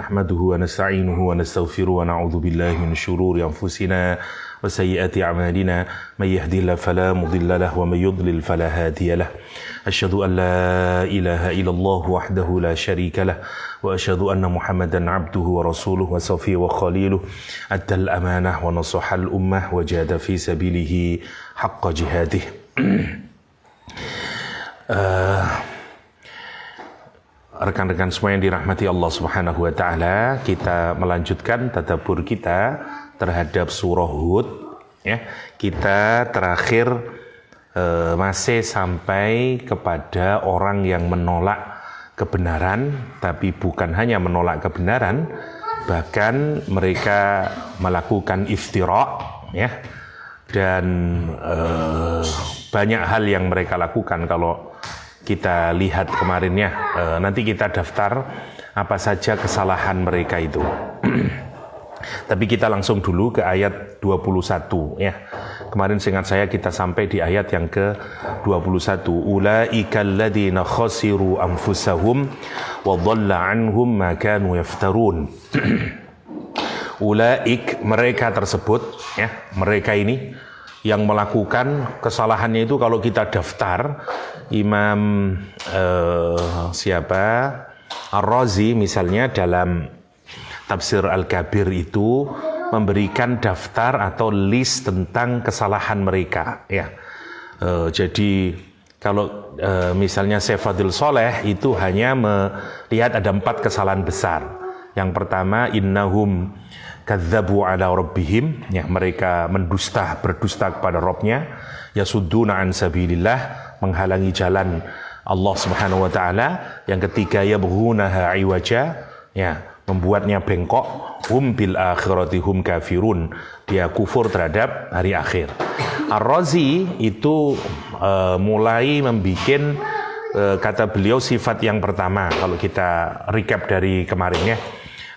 نحمده ونستعينه ونستغفره ونعوذ بالله من شرور أنفسنا وسيئات أعمالنا من يهدي الله فلا مضل له ومن يضلل فلا هادي له أشهد أن لا إله إلا الله وحده لا شريك له وأشهد أن محمدا عبده ورسوله وصفيه وخليله أدى الأمانة ونصح الأمة وجاهد في سبيله حق جهاده. Rekan-rekan semua yang dirahmati Allah Subhanahu wa taala, kita melanjutkan tadabbur kita terhadap surah Hud ya. Kita terakhir masih sampai kepada orang yang menolak kebenaran, tapi bukan hanya menolak kebenaran, bahkan mereka melakukan iftira ya. Dan banyak hal yang mereka lakukan. Kalau kita lihat kemarinnya, nanti kita daftar apa saja kesalahan mereka itu. Tapi kita langsung dulu ke ayat 21 ya. Kemarin seingat saya kita sampai di ayat yang ke-21. Ulaikal ladzina khasiru anfusahum wa dhalla anhum ma kanu yaftarun. Ulaik, mereka tersebut ya, mereka ini yang melakukan kesalahannya itu kalau kita daftar Imam Ar-Razi misalnya dalam Tafsir Al-Kabir itu memberikan daftar atau list tentang kesalahan mereka ya. Jadi kalau misalnya Syekh Fadil Soleh itu hanya melihat ada 4 kesalahan besar. Yang pertama, innahum kadzabu ala rabbihim ya, mereka berdusta kepada Rabbnya, yasudduna an sabilillah, menghalangi jalan Allah Subhanahu wa taala. Yang ketiga, yabghunaha iwaja ya, membuatnya bengkok. Hum bil akhirati hum kafirun, dia kufur terhadap hari akhir. Ar-Razi itu mulai membikin kata beliau sifat yang pertama. Kalau kita recap dari kemarin ya,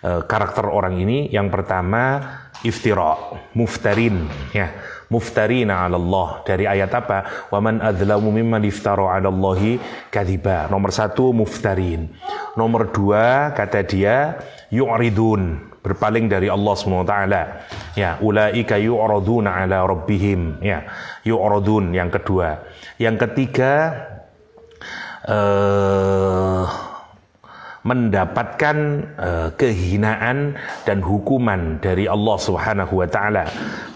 karakter orang ini yang pertama iftira, muftarin ya, muftarina 'ala Allah. Dari ayat apa? Wa man adzlamu mimman iftara 'ala Allahi kadziba. Nomor 1 muftarin. Nomor 2 kata dia yu'ridun, berpaling dari Allah Subhanahu wa taala. Ya, ulaika yu'raduna 'ala rabbihim ya. Yu'radun yang kedua. Yang ketiga mendapatkan kehinaan dan hukuman dari Allah Subhanahu wa taala.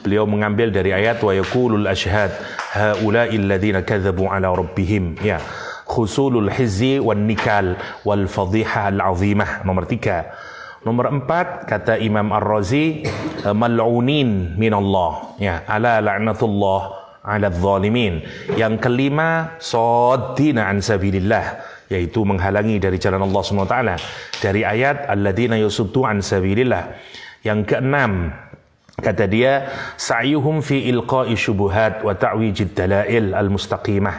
Beliau mengambil dari ayat wa yaqulul ashhad haula'il ladzina kadzabu ala rabbihim ya, khusulul hizzi wan nikal wal fadhihah al 'azimah. Nomor 3. Nomor 4 kata Imam Ar-Razi mal'unin minallah ya, ala la'natullah 'ala adh-dhalimin. Yang kelima saddina an sabilillah, yaitu menghalangi dari jalan Allah SWT dari ayat alladzina yasuddu an sabilillah. Yang keenam kata dia sa'yuhum fi ilqa'i syubuhat wa ta'wijid dalail al-mustaqimah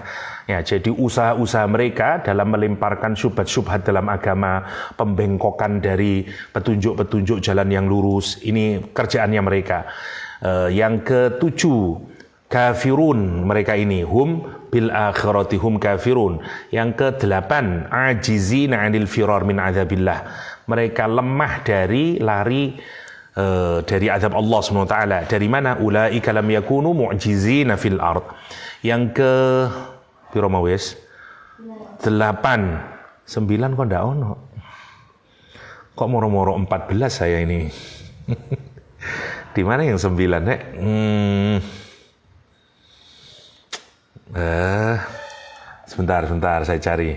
ya, jadi usaha-usaha mereka dalam melemparkan syubhat-syubhat dalam agama, pembengkokan dari petunjuk-petunjuk jalan yang lurus, ini kerjaannya mereka. Yang ketujuh kafirun, mereka ini hum bil akhirati hum kafirun. Yang ke-8 ajizina 'anil firar min adzabillah, mereka lemah dari lari dari azab Allah Subhanahu wa taala. Dari mana? Ulaika lam yakunu mu'jizina fil ard. Yang ke piro mawis 8 9 kok ndak ono, kok moro-moro 14 saya ini. Di mana yang 9 nek? Sebentar saya cari.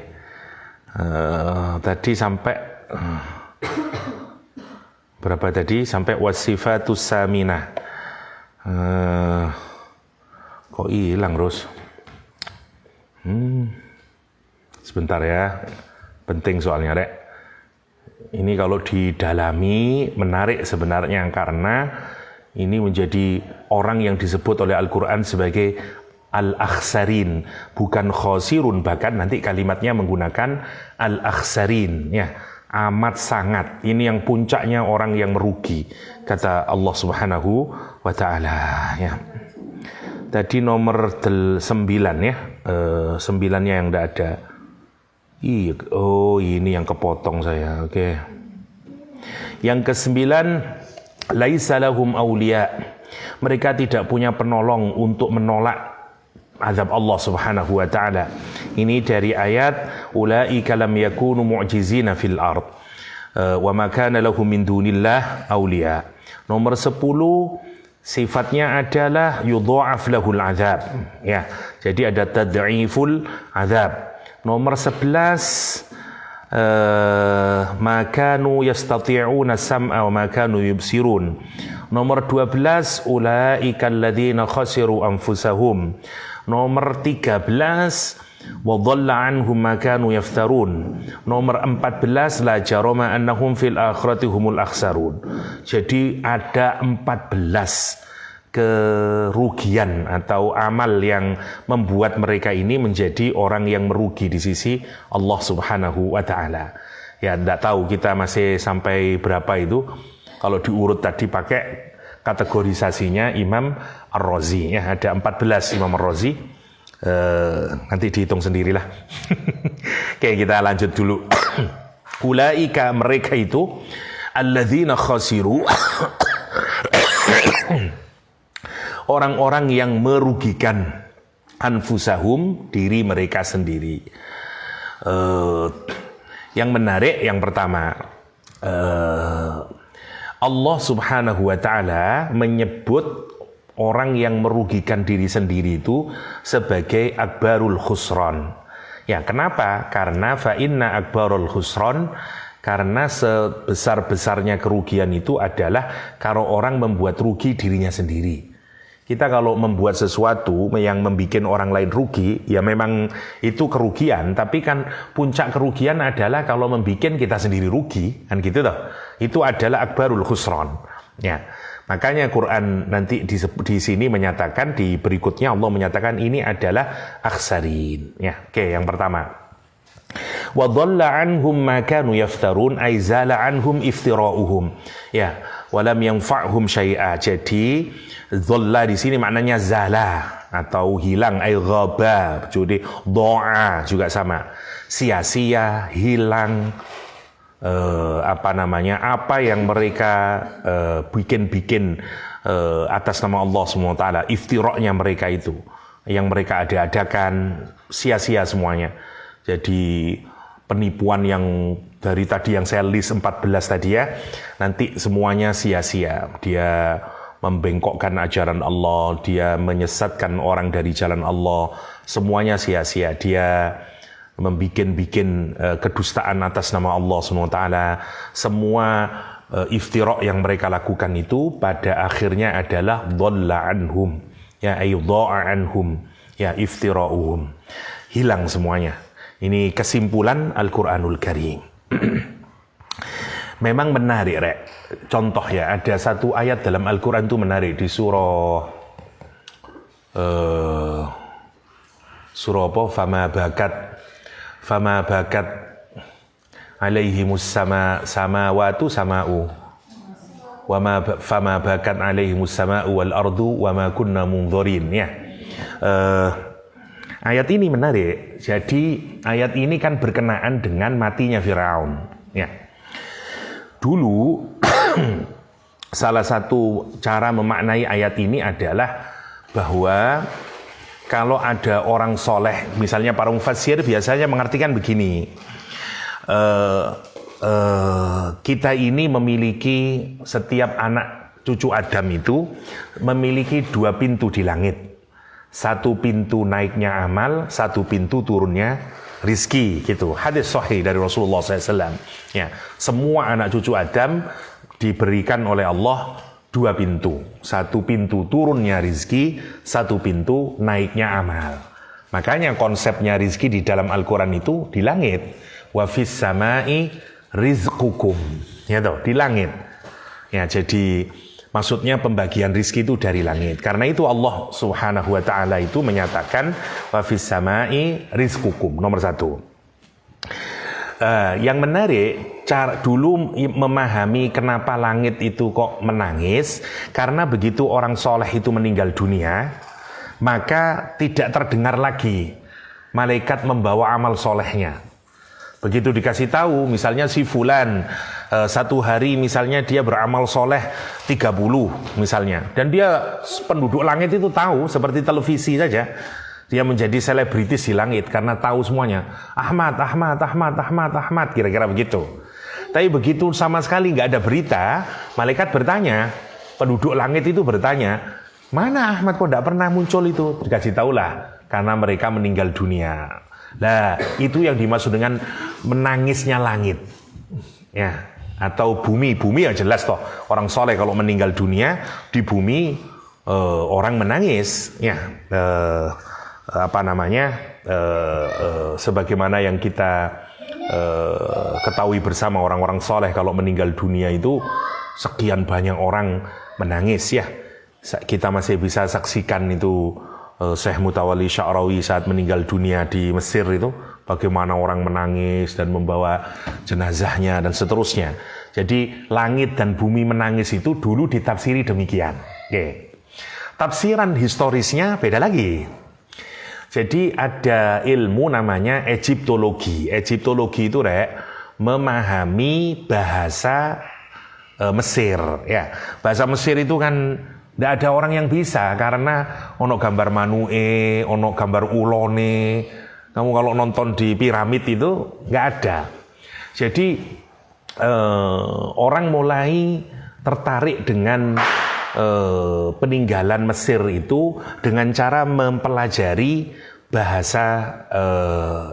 Tadi sampai berapa tadi? Sampai wasifatus saminah. Kok hilang terus? Sebentar ya. Penting soalnya, Rek. Ini kalau didalami menarik sebenarnya, karena ini menjadi orang yang disebut oleh Al-Quran sebagai al-akhsarin, bukan khosirun. Bahkan nanti kalimatnya menggunakan al-akhsarin ya, amat sangat. Ini yang puncaknya orang yang merugi, kata Allah Subhanahu wa taala ya. Tadi nomor 9 ya, 9-nya yang tidak ada. Iya, oh ini yang kepotong saya, oke. Yang kesembilan, laisa lahum awliya. Mereka tidak punya penolong untuk menolak azab Allah Subhanahu wa taala. Ini dari ayat ulaika lam yakunu mu'jizina fil ard. Wa ma kana lahum min dunillah awliya. Nomor 10, sifatnya adalah yudha'af lahul azab. Ya, jadi ada tad'iful azab. Nomor 11, ma kanu yastati'una sam'a wa ma kanu yubsirun. Nomor 12, ulaika alladzina khasiru anfusahum. Nomor 13, wa dhalla anhum ma kanu yaftarun. Nomor 14, la jarama annahum fil akhirati humul akhsarun. Jadi ada 14 kerugian atau amal yang membuat mereka ini menjadi orang yang merugi di sisi Allah Subhanahu wa taala. Ya, enggak tahu kita masih sampai berapa itu. Kalau diurut tadi pakai kategorisasinya Imam Ar-Razi, ya ada 14 Imam Ar-Razi. Nanti dihitung sendirilah. Oke, kita lanjut dulu. Ulaika, mereka itu alladzina khasiru orang-orang yang merugikan anfusahum, diri mereka sendiri. Yang menarik yang pertama, Allah Subhanahu wa taala menyebut orang yang merugikan diri sendiri itu sebagai akbarul khusran. Ya, kenapa? Karena fa inna akbarul khusran, karena sebesar-besarnya kerugian itu adalah kalau orang membuat rugi dirinya sendiri. Kita kalau membuat sesuatu yang membuat orang lain rugi, ya memang itu kerugian, tapi kan puncak kerugian adalah kalau membuat kita sendiri rugi, kan gitu toh. Itu adalah akbarul khusran. Ya. Makanya Quran nanti di sini menyatakan, di berikutnya Allah menyatakan ini adalah akhsarin. Ya, oke, yang pertama. Wa dhalla anhum ma kanu yaftarun, ay zala anhum iftira'uhum. Ya, walam yanfa'hum syai'a. Jadi dhalla di sini maknanya zala atau hilang, ay ghaba. Jadi doa juga sama. Sia-sia, hilang. Apa yang mereka bikin atas nama Allah SWT, iftira'nya mereka itu, yang mereka ada-adakan, sia-sia semuanya. Jadi penipuan yang dari tadi yang saya list 14 tadi ya, nanti semuanya sia-sia. Dia membengkokkan ajaran Allah, dia menyesatkan orang dari jalan Allah, semuanya sia-sia. Dia membikin kedustaan atas nama Allah SWT. Semua iftira' yang mereka lakukan itu pada akhirnya adalah dhalla anhum, ya aydha'a anhum, ya iftira'uhum, hilang semuanya. Ini kesimpulan Al-Quranul Karim. Memang menarik, Rek. Contoh ya, ada satu ayat dalam Al-Quran itu menarik di surah apa? Fama bakat alaihimus samawatu sama'u fama bakat alaihimus sama'u wal ardu wa ma kunna munzirin, ya. Ayat ini menarik. Jadi ayat ini kan berkenaan dengan matinya Firaun, ya. Dulu salah satu cara memaknai ayat ini adalah bahwa kalau ada orang soleh, misalnya para mufassir biasanya mengartikan begini, kita ini memiliki, setiap anak cucu Adam itu memiliki 2 pintu di langit. Satu pintu naiknya amal, satu pintu turunnya rizki, gitu. Hadis sahih dari Rasulullah SAW. Ya, semua anak cucu Adam diberikan oleh Allah 2 pintu. Satu pintu turunnya rizki, satu pintu naiknya amal. Makanya konsepnya rizki di dalam Al-Quran itu di langit. Wa fis samai rizqukum. Ya toh, di langit. Ya, jadi maksudnya pembagian rizki itu dari langit. Karena itu Allah Subhanahu wa taala itu menyatakan wa fis samai rizqukum, nomor 1. Yang menarik, dulu memahami kenapa langit itu kok menangis, karena begitu orang soleh itu meninggal dunia, maka tidak terdengar lagi malaikat membawa amal solehnya. Begitu dikasih tahu, misalnya si fulan satu hari misalnya dia beramal soleh 30 misalnya, dan dia penduduk langit itu tahu, seperti televisi saja, dia menjadi selebritis di langit karena tahu semuanya. Ahmad, kira-kira begitu. Tapi begitu sama sekali nggak ada berita, malaikat bertanya, penduduk langit itu bertanya, mana Ahmad kok tidak pernah muncul itu? Dikasih tahulah, karena mereka meninggal dunia. Nah, itu yang dimaksud dengan menangisnya langit, ya, atau bumi. Bumi ya jelas toh, orang soleh kalau meninggal dunia di bumi orang menangis, ya, sebagaimana yang kita ketahui bersama, orang-orang soleh kalau meninggal dunia itu sekian banyak orang menangis, ya. Kita masih bisa saksikan itu. Syekh Mutawalli Sya'rawi saat meninggal dunia di Mesir itu, bagaimana orang menangis dan membawa jenazahnya dan seterusnya. Jadi langit dan bumi menangis itu dulu ditafsiri demikian. Oke. Tafsiran historisnya beda lagi. Jadi ada ilmu namanya Egyptologi. Egyptologi itu memahami bahasa Mesir. Ya, bahasa Mesir itu kan tidak ada orang yang bisa, karena ono gambar manue, ono gambar ulone. Kamu kalau nonton di piramid itu nggak ada. Jadi orang mulai tertarik dengan peninggalan Mesir itu dengan cara mempelajari bahasa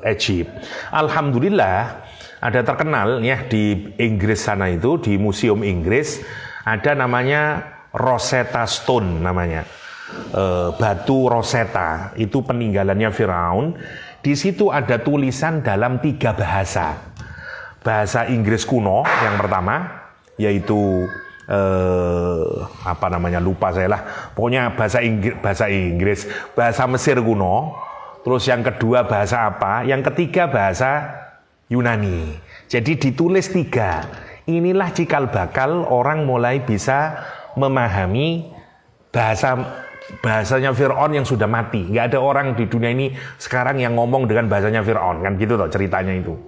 Egypt. Alhamdulillah ada terkenal ya di Inggris sana itu, di Museum Inggris ada namanya Rosetta Stone namanya, batu Rosetta, itu peninggalannya Firaun. Di situ ada tulisan dalam 3 bahasa. Bahasa Inggris kuno yang pertama, yaitu lupa saya lah. Pokoknya bahasa Inggris, bahasa Mesir kuno. Terus yang kedua bahasa apa? Yang ketiga bahasa Yunani. Jadi ditulis 3. Inilah cikal bakal orang mulai bisa memahami bahasanya Fir'aun yang sudah mati. Nggak ada orang di dunia ini sekarang yang ngomong dengan bahasanya Fir'aun, kan gitu toh ceritanya itu.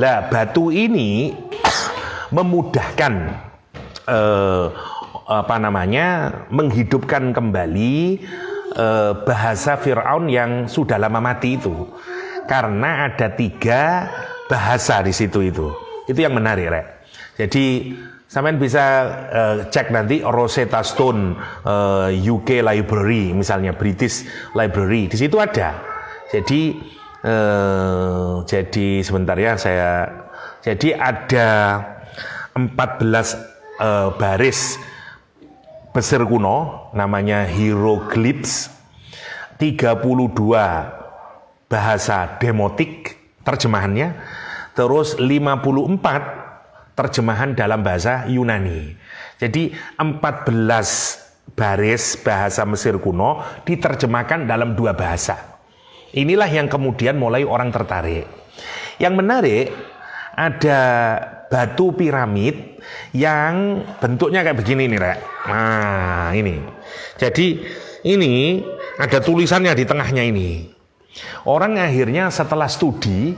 Nah, batu ini memudahkan menghidupkan kembali bahasa Fir'aun yang sudah lama mati itu, karena ada 3 bahasa di situ itu yang menarik, Rek. Jadi sampean bisa cek nanti Rosetta Stone UK Library, misalnya British Library, di situ ada. Jadi sebentar ya, jadi ada 14 baris Mesir kuno namanya hieroglyphs, 32 bahasa demotik terjemahannya, terus 54 terjemahan dalam bahasa Yunani. Jadi 14 baris bahasa Mesir kuno diterjemahkan dalam 2 bahasa. Inilah yang kemudian mulai orang tertarik. Yang menarik, ada batu piramid yang bentuknya kayak begini nih, Rek. Nah, ini. Jadi ini ada tulisannya di tengahnya ini. Orang akhirnya setelah studi,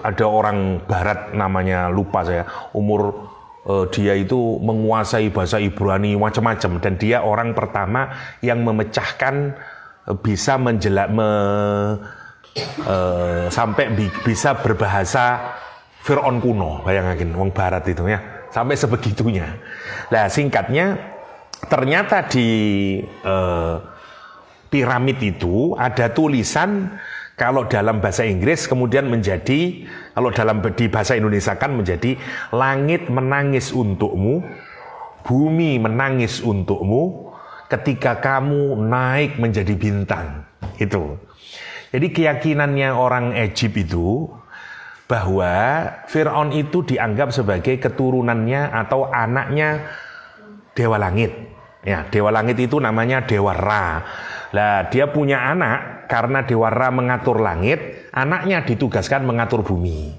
ada orang barat namanya, lupa saya, umur dia itu menguasai bahasa Ibrani macam-macam, dan dia orang pertama yang memecahkan, bisa sampai bisa berbahasa Fir'aun kuno. Bayangin wong barat itu ya, sampai sebegitunya. Nah, singkatnya, ternyata di piramid itu ada tulisan. Kalau dalam bahasa Inggris kemudian menjadi, kalau di bahasa Indonesia kan menjadi, langit menangis untukmu, bumi menangis untukmu, ketika kamu naik menjadi bintang. Itu. Jadi keyakinannya orang Egypt itu bahwa Fir'aun itu dianggap sebagai keturunannya atau anaknya Dewa Langit. Ya, Dewa Langit itu namanya Dewa Ra. Nah, dia punya anak, karena Dewa Ra mengatur langit, anaknya ditugaskan mengatur bumi.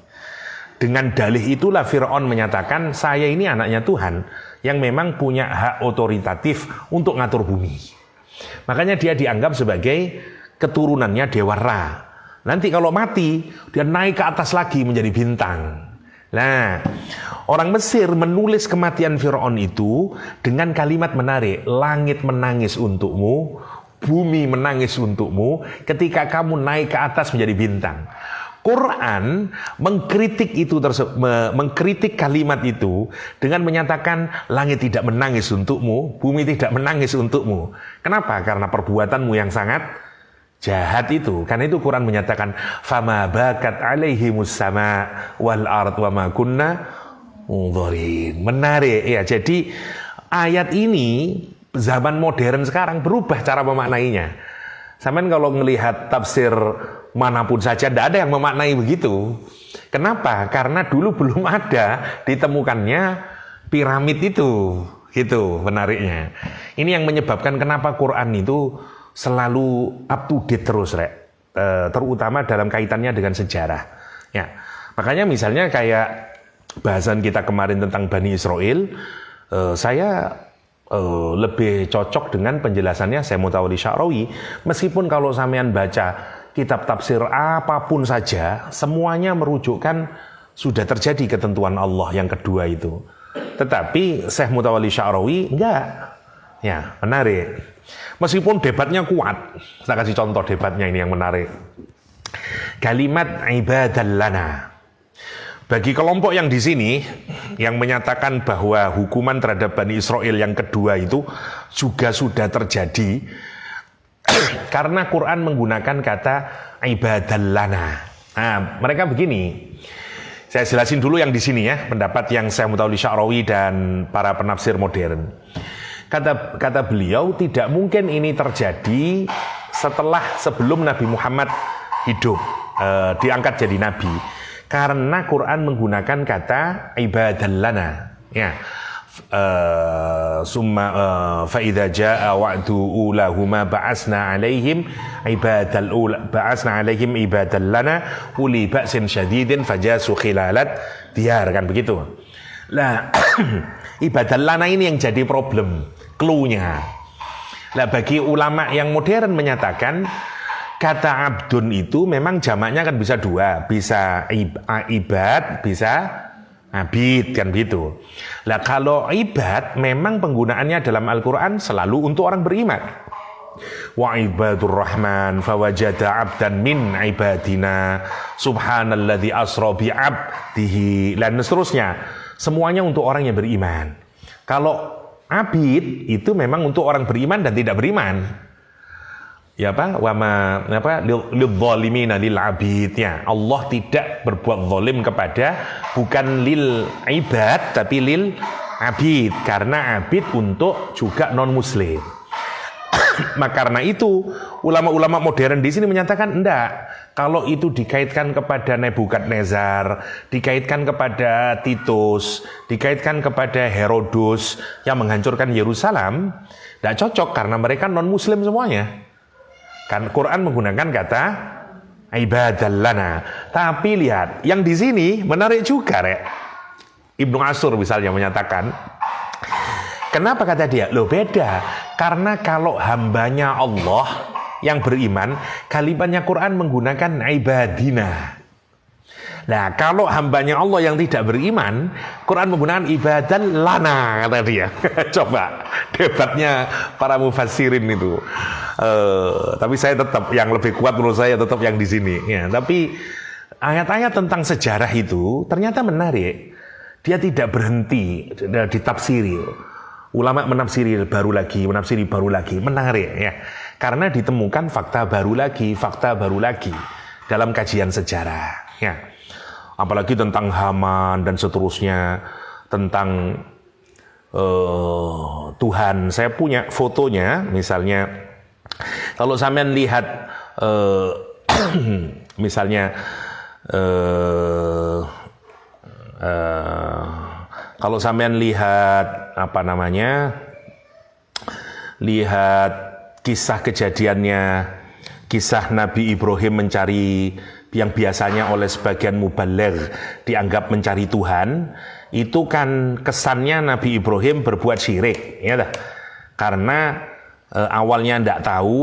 Dengan dalih itulah Fir'aun menyatakan, saya ini anaknya Tuhan, yang memang punya hak otoritatif untuk ngatur bumi. Makanya dia dianggap sebagai keturunannya Dewa Ra. Nanti kalau mati, dia naik ke atas lagi menjadi bintang. Nah, orang Mesir menulis kematian Fir'aun itu dengan kalimat menarik, langit menangis untukmu, bumi menangis untukmu ketika kamu naik ke atas menjadi bintang. Quran mengkritik itu mengkritik kalimat itu dengan menyatakan langit tidak menangis untukmu, bumi tidak menangis untukmu. Kenapa? Karena perbuatanmu yang sangat jahat itu. Karena itu Quran menyatakan fama bakat alaihimus sama wal ard wa ma kunna munzirin. Menarik ya. Jadi ayat ini zaman modern sekarang berubah cara memaknainya. Sampean kalau melihat tafsir manapun saja tidak ada yang memaknai begitu. Kenapa? Karena dulu belum ada ditemukannya piramid itu. Gitu menariknya. Ini yang menyebabkan kenapa Quran itu selalu up to date terus, Rek. Terutama dalam kaitannya dengan sejarah. Ya. Makanya misalnya kayak bahasan kita kemarin tentang Bani Israel, saya lebih cocok dengan penjelasannya Syekh Mutawalli Sya'rawi. Meskipun kalau sampean baca kitab tafsir apapun saja, semuanya merujukkan sudah terjadi ketentuan Allah yang kedua itu. Tetapi Syekh Mutawalli Sya'rawi enggak. Ya, menarik. Meskipun debatnya kuat. Saya kasih contoh debatnya ini yang menarik. Kalimat ibadal lana. Bagi kelompok yang di sini yang menyatakan bahwa hukuman terhadap Bani Israel yang kedua itu juga sudah terjadi karena Quran menggunakan kata ibadal lana. Nah, mereka begini. Saya jelasin dulu yang di sini ya, pendapat yang Syekh Mutawalli Sya'rawi dan para penafsir modern. Kata beliau tidak mungkin ini terjadi sebelum Nabi Muhammad hidup, diangkat jadi nabi. Karena Quran menggunakan kata ibadal lana, ya. Fa idza jaa wa'du ulahuma ba'asna 'alaihim ibadal lana uli ba'sin syadidin fajasu khilalat diyar, kan begitu. Lah ibadal lana ini yang jadi problem, clue-nya. Lah bagi ulama yang modern menyatakan kata abdun itu memang jamaknya kan bisa dua, bisa ibad, bisa abid, kan gitu. Lah kalau ibad memang penggunaannya dalam Al-Quran selalu untuk orang beriman. Wa ibadur rahman fawajada abdan min ibadina subhanalladzi asra bi abdihi, dan seterusnya. Semuanya untuk orang yang beriman. Kalau abid itu memang untuk orang beriman dan tidak beriman. Ya lidzalimina lil abid, ya. Allah tidak berbuat zalim kepada, bukan lil ibad tapi lil abid, karena abid untuk juga non muslim. Maka karena itu ulama-ulama modern di sini menyatakan enggak. Kalau itu dikaitkan kepada Nebukadnezar, dikaitkan kepada Titus, dikaitkan kepada Herodos yang menghancurkan Yerusalem, enggak cocok karena mereka non muslim semuanya. Kan Quran menggunakan kata ibadal lana. Tapi lihat, yang di sini menarik juga, Rek. Ibnu Ashur misalnya menyatakan, kenapa kata dia? Loh beda. Karena kalau hambanya Allah yang beriman, kalimatnya Quran menggunakan ibadina. Nah, kalau hambanya Allah yang tidak beriman, Quran menggunakan ibadal lana, kata dia. Coba debatnya para mufassirin itu. Tapi saya tetap yang lebih kuat menurut saya tetap yang di sini. Ya, tapi ayat-ayat tentang sejarah itu ternyata menarik. Dia tidak berhenti ditafsiri. Ulama menafsiri baru lagi, menarik ya. Karena ditemukan fakta baru lagi dalam kajian sejarah. Ya. Apalagi tentang Haman dan seterusnya, tentang Tuhan. Saya punya fotonya, misalnya kalau sampean lihat misalnya kalau sampean lihat lihat kisah kejadiannya, kisah Nabi Ibrahim mencari, yang biasanya oleh sebagian mubaligh dianggap mencari Tuhan, itu kan kesannya Nabi Ibrahim berbuat syirik, ya dah. Karena awalnya tidak tahu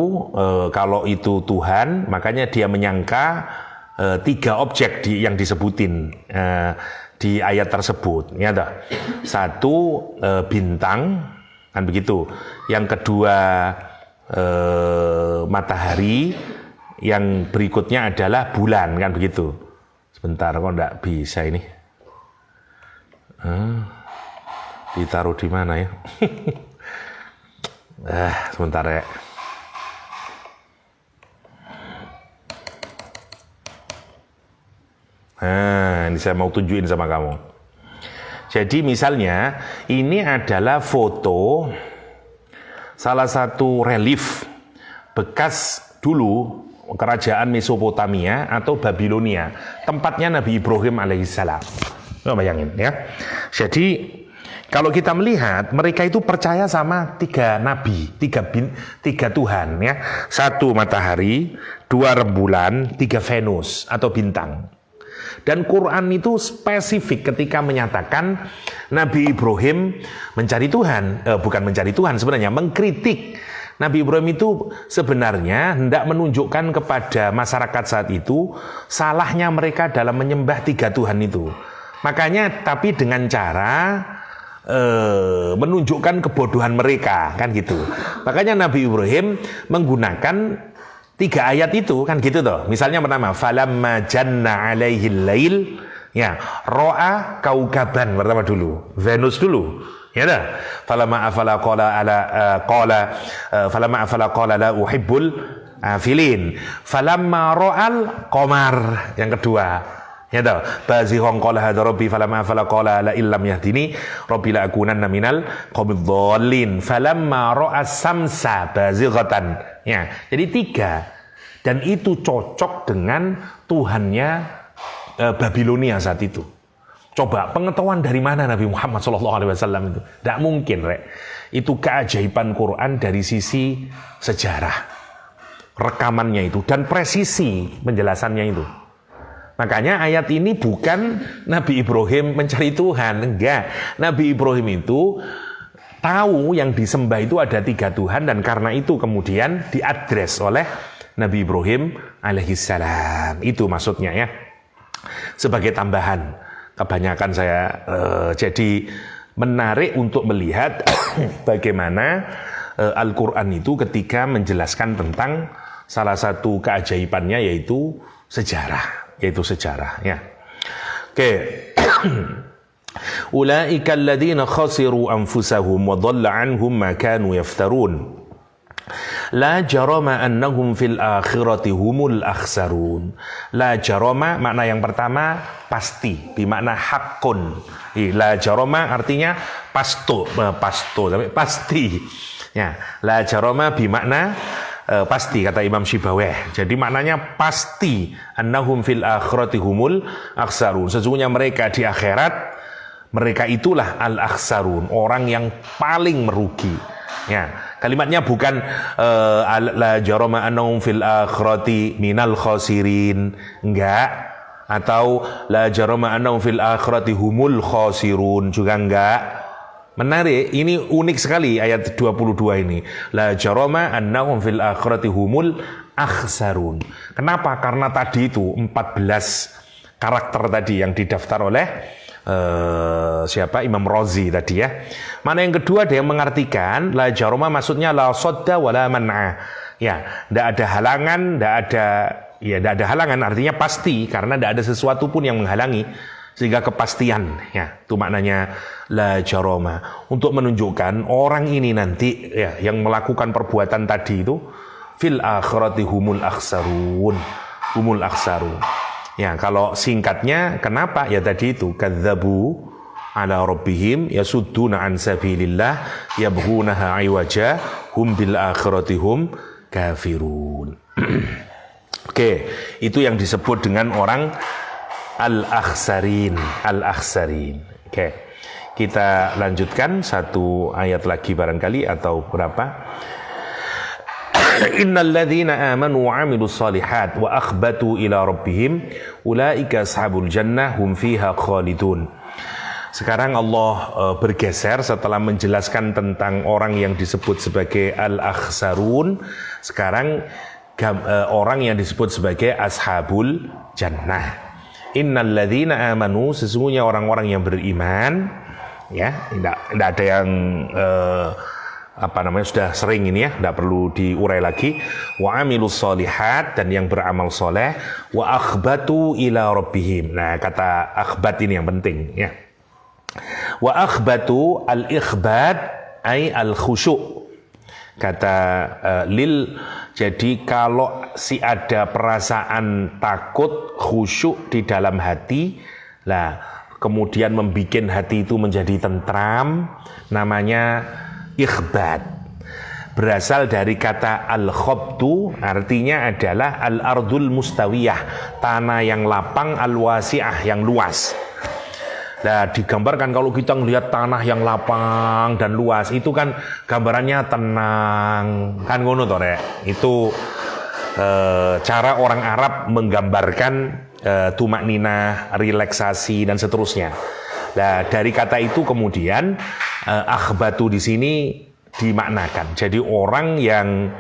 kalau itu Tuhan, makanya dia menyangka 3 objek yang disebutin di ayat tersebut. Ya, satu bintang, kan begitu. Yang kedua matahari, yang berikutnya adalah bulan, kan begitu. Sebentar, kok tidak bisa ini. Ditaruh di mana ya? Sebentar ya. Ini saya mau tunjukin sama kamu. Jadi misalnya ini adalah foto salah satu relief bekas dulu kerajaan Mesopotamia atau Babilonia, tempatnya Nabi Ibrahim alaihissalam. Bayangin ya. Jadi kalau kita melihat mereka itu percaya sama 3 nabi, 3 Tuhan ya. 1 matahari, 2 rembulan, 3 Venus atau bintang. Dan Quran itu spesifik ketika menyatakan Nabi Ibrahim mencari Tuhan, bukan mencari Tuhan sebenarnya, mengkritik. Nabi Ibrahim itu sebenarnya hendak menunjukkan kepada masyarakat saat itu salahnya mereka dalam menyembah 3 Tuhan itu. Makanya tapi dengan cara menunjukkan kebodohan mereka, kan gitu. Makanya Nabi Ibrahim menggunakan 3 ayat itu, kan gitu toh. Misalnya pertama, falamma janna alaihil lail, ya, ro'a kaukaban pertama dulu, Venus dulu. Ya dah. Falamma afala qala la uhibbul afilin. Falamma ra'al qamar yang kedua. Ya dah. Bazihon qala hadza rabbi falamma afala qala la illam yahdini rabbi la akunanna minal qawmidh dhallin. Falamma ra'as samsa bazighatan. Ya, jadi 3. Dan itu cocok dengan Tuhannya Babilonia saat itu. Coba pengetahuan dari mana Nabi Muhammad SAW itu? Tidak mungkin, Rek. Itu keajaiban Quran dari sisi sejarah, rekamannya itu, dan presisi penjelasannya itu. Makanya ayat ini bukan Nabi Ibrahim mencari Tuhan, enggak. Nabi Ibrahim itu tahu yang disembah itu ada 3 Tuhan, dan karena itu kemudian diadres oleh Nabi Ibrahim alaihissalam. Itu maksudnya ya. Sebagai tambahan, kebanyakan saya jadi menarik untuk melihat bagaimana Al-Quran itu ketika menjelaskan tentang salah satu keajaibannya yaitu sejarah ya. Oke. Ulaika alladziina khasiru anfusahum wa dhalla 'anhum ma kanu yaftarun. La jarama annahum fil akhirati humul akhsarun. La jarama makna yang pertama pasti, bermakna haqqun. La jarama artinya tapi pasti. Ya, la jarama bermakna pasti, kata Imam Syibaweh. Jadi maknanya pasti, annahum fil akhirati humul akhsarun. Sesungguhnya mereka di akhirat, mereka itulah al-akhsarun, orang yang paling merugi. Ya, kalimatnya bukan la jarama annahum fil akhirati minal khasirin, enggak, atau la jarama annahum fil akhirati humul khasirun, juga enggak. Menarik, ini unik sekali ayat 22 ini. La jarama annahum fil akhirati humul akhsarun. Kenapa? Karena tadi itu 14 karakter tadi yang didaftar oleh siapa? Imam Razi tadi ya. Mana yang kedua dia mengartikan la jarama maksudnya la sadda wala man'a. Ya, tidak ada halangan, tidak ada halangan artinya pasti, karena tidak ada sesuatu pun yang menghalangi, sehingga kepastian ya. Itu maknanya la jarama, untuk menunjukkan orang ini nanti ya yang melakukan perbuatan tadi itu fil akhirati humul akhsarun. Ya, kalau singkatnya kenapa? Ya tadi itu kadzabu ala rabbihim yasudduna an sabilillah yabghunaha iwaja hum bil akhirati hum kafirun. Oke, itu yang disebut dengan orang al-akhsarin. Oke. Kita lanjutkan satu ayat lagi barangkali atau berapa? Innal ladzina amanu wa 'amilus shalihat wa akhbatu ila rabbihim ulaika ashabul jannah hum fiha khalidun. Sekarang Allah bergeser setelah menjelaskan tentang orang yang disebut sebagai al-akhsarun. Sekarang orang yang disebut sebagai ashabul jannah. Innal ladzina amanu, sesungguhnya orang-orang yang beriman, ya, tidak ada yang sudah sering ini ya, tidak perlu diurai lagi. Wa amilus solihat, dan yang beramal soleh. Wa akhbatu ila rabbihim. Nah, kata akhbat ini yang penting ya. Wa akhbatu, al-ikhbat ay al-khusyu'. Kata jadi kalau ada perasaan takut, khusyuk di dalam hati, lah kemudian membuat hati itu menjadi tentram, namanya ikhbat. Berasal dari kata al-khabtu, artinya adalah al-ardul mustawiyah, tanah yang lapang, al-wasi'ah, yang luas. Nah, digambarkan kalau kita melihat tanah yang lapang dan luas, itu kan gambarannya tenang, kan ngono toh rek. Itu cara orang Arab menggambarkan tumakninah, relaksasi dan seterusnya. Nah, dari kata itu kemudian akhbatu di sini dimaknakan. Jadi orang yang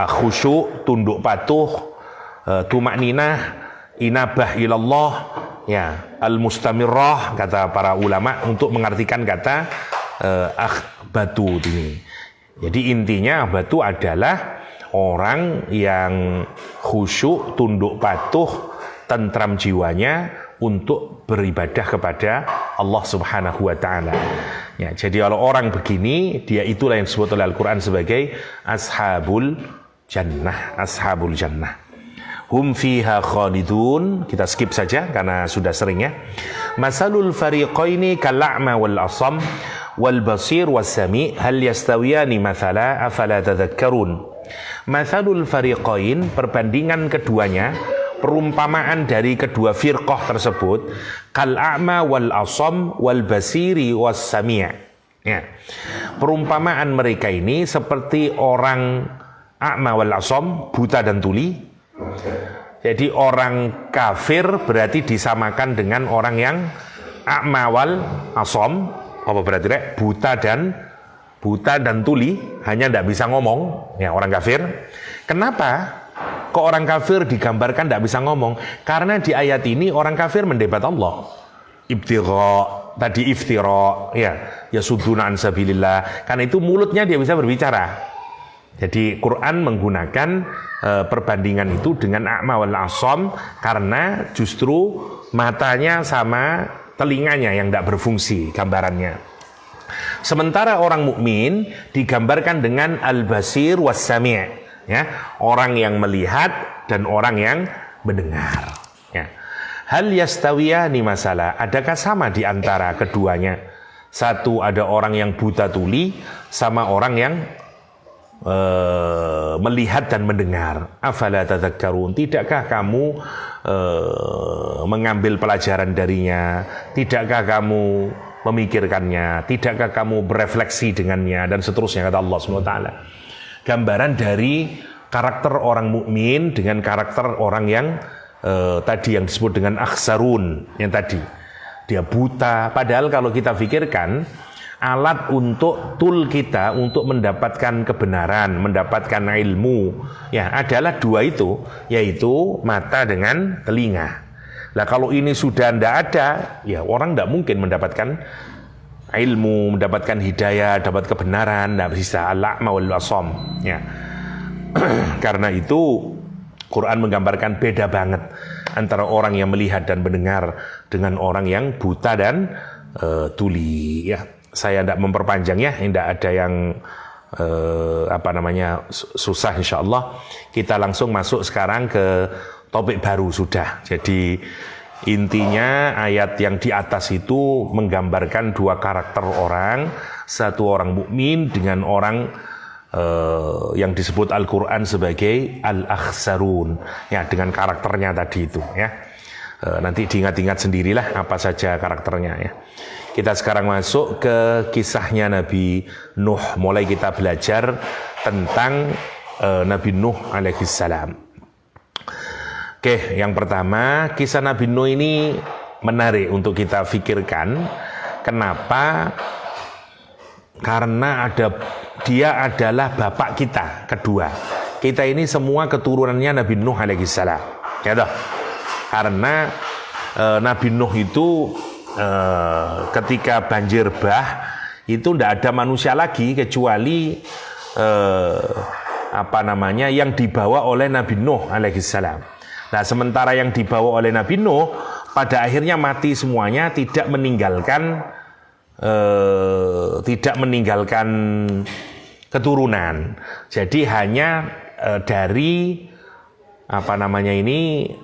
khusyuk, tunduk patuh, tumakninah, inabah ilallah, ya, al-mustamirrah, kata para ulama untuk mengartikan kata akhbatu ini. Jadi intinya akhbatu adalah orang yang khusyuk, tunduk patuh, tentram jiwanya untuk beribadah kepada Allah Subhanahu wa taala. Ya, jadi kalau orang begini, dia itulah yang disebut oleh Al-Qur'an sebagai ashabul jannah, ashabul jannah. Hum fiha khalidun. Kita skip saja karena sudah sering ya. Masalul fariqaini kal'a'ma wal asam wal basir was sami' hal yastawiyani mathala afala tadhakkarun. Masalul fariqain, perbandingan keduanya, perumpamaan dari kedua firqah tersebut, kal'a'ma wal asam wal basiri was sami'. Ya. Perumpamaan mereka ini seperti orang a'ma wal asam, buta dan tuli. Jadi orang kafir berarti disamakan dengan orang yang a'ma wal asom. Apa berarti rek? Buta dan tuli, hanya tidak bisa ngomong, ya, orang kafir. Kenapa kok orang kafir digambarkan tidak bisa ngomong? Karena di ayat ini orang kafir mendebat Allah. Iftira, ya sudduna an sabilillah. Karena itu mulutnya dia bisa berbicara. Jadi Quran menggunakan perbandingan itu dengan a'ma wal asam karena justru matanya sama telinganya yang tidak berfungsi gambarannya. Sementara orang mukmin digambarkan dengan al-basir was sami', ya, orang yang melihat dan orang yang mendengar. Ya. Hal yastawiyani masalah, adakah sama di antara keduanya? Satu, ada orang yang buta tuli sama orang yang melihat dan mendengar. Afala tadhakkarun, tidakkah kamu mengambil pelajaran darinya? Tidakkah kamu memikirkannya? Tidakkah kamu berefleksi dengannya? Dan seterusnya, kata Allah SWT. Gambaran dari karakter orang mukmin dengan karakter orang yang tadi yang disebut dengan akhsarun, yang tadi dia buta. Padahal kalau kita pikirkan, alat untuk tool kita untuk mendapatkan kebenaran, mendapatkan ilmu, ya, adalah dua itu, yaitu mata dengan telinga. Nah, kalau ini sudah tidak ada, ya orang tidak mungkin mendapatkan ilmu, mendapatkan hidayah, dapat kebenaran, tidak bisa. Al-a'ma wal asam, ya. Karena itu Quran menggambarkan beda banget antara orang yang melihat dan mendengar dengan orang yang buta dan tuli, ya. Saya tidak memperpanjang ya, tidak ada yang susah, insyaallah. Kita langsung masuk sekarang ke topik baru sudah. Jadi intinya ayat yang di atas itu menggambarkan dua karakter orang, satu orang mukmin dengan orang yang disebut Al-Quran sebagai al-akhsarun, ya, dengan karakternya tadi itu, ya. Nanti diingat-ingat sendirilah apa saja karakternya, ya. Kita sekarang masuk ke kisahnya Nabi Nuh. Mulai kita belajar tentang Nabi Nuh alaihissalam. Oke, yang pertama, kisah Nabi Nuh ini menarik untuk kita pikirkan. Kenapa? Karena dia adalah bapak kita kedua. Kita ini semua keturunannya Nabi Nuh alaihissalam. Ya toh? Karena Nabi Nuh itu ketika banjir bah itu tidak ada manusia lagi kecuali yang dibawa oleh Nabi Nuh alaihissalam. Nah, sementara yang dibawa oleh Nabi Nuh pada akhirnya mati semuanya, tidak meninggalkan keturunan. Jadi hanya dari